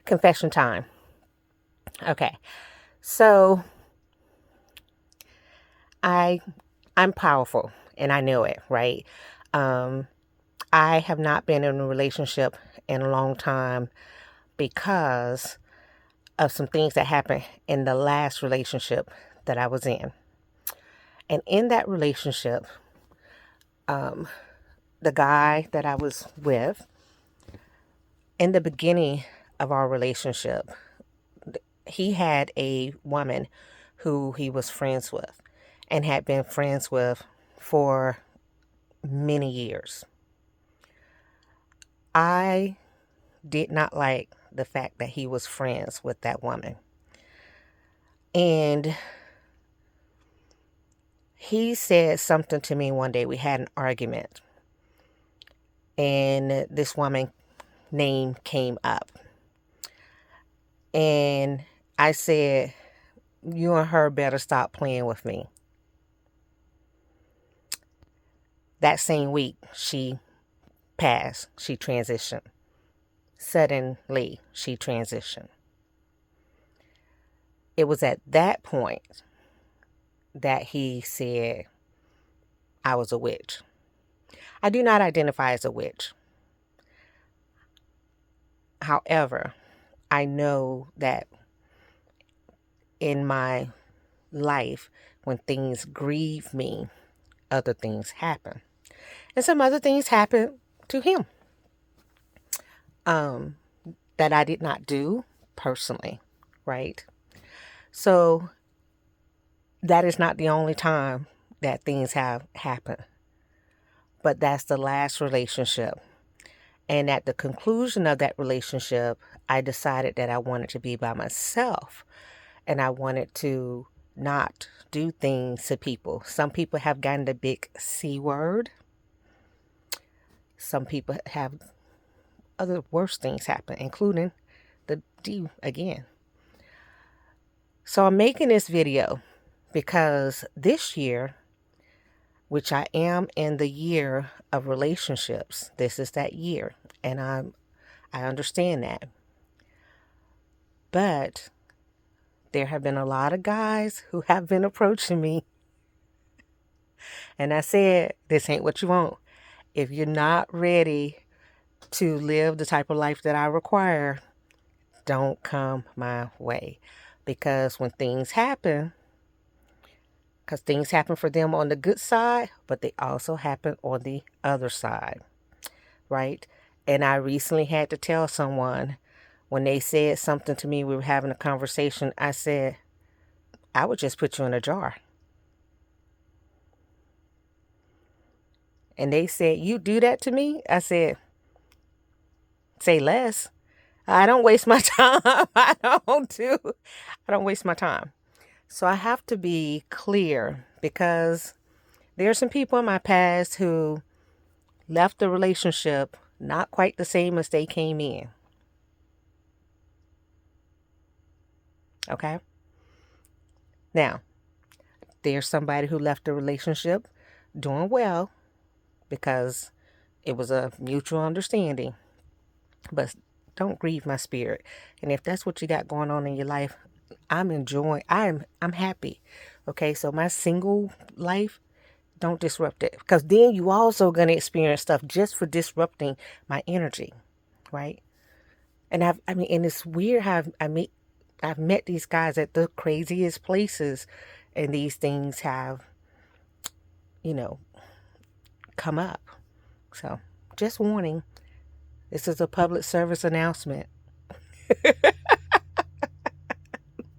Confession time. Okay. So I I'm powerful and I know it, right? Um I have not been in a relationship in a long time because of some things that happened in the last relationship that I was in. And in that relationship, um the guy that I was with, in the beginning of our relationship, he had a woman who he was friends with and had been friends with for many years. I did not like the fact that he was friends with that woman. And he said something to me one day. We had an argument, and this woman name came up. And I said, "You and her better stop playing with me." That same week, she passed. She transitioned. Suddenly, she transitioned. It was at that point that he said I was a witch. I do not identify as a witch. However, I know that in my life, when things grieve me, other things happen. And some other things happen to him um, that I did not do personally, right? So that is not the only time that things have happened, but that's the last relationship. And at the conclusion of that relationship, I decided that I wanted to be by myself and I wanted to not do things to people. Some people have gotten the big C word. Some people have other worse things happen, including the D again. So I'm making this video because this year, which I am in the year of relationships, this is that year, and I understand that. But there have been a lot of guys who have been approaching me, and I said, this ain't what you want. If you're not ready to live the type of life that I require, don't come my way. Because when things happen, because things happen for them on the good side, but they also happen on the other side, right? And I recently had to tell someone when they said something to me, we were having a conversation, I said, I would just put you in a jar. And they said, you do that to me? I said, say less. I don't waste my time. I don't waste my time. So I have to be clear because there are some people in my past who left the relationship not quite the same as they came in. Okay? Now, there's somebody who left the relationship doing well because it was a mutual understanding. But don't grieve my spirit. And if that's what you got going on in your life, I'm happy. Okay? So my single life, don't disrupt it, because then you also going to experience stuff just for disrupting my energy, right? And and it's weird how I've met these guys at the craziest places, and these things have, you know, come up. So, just warning, this is a public service announcement.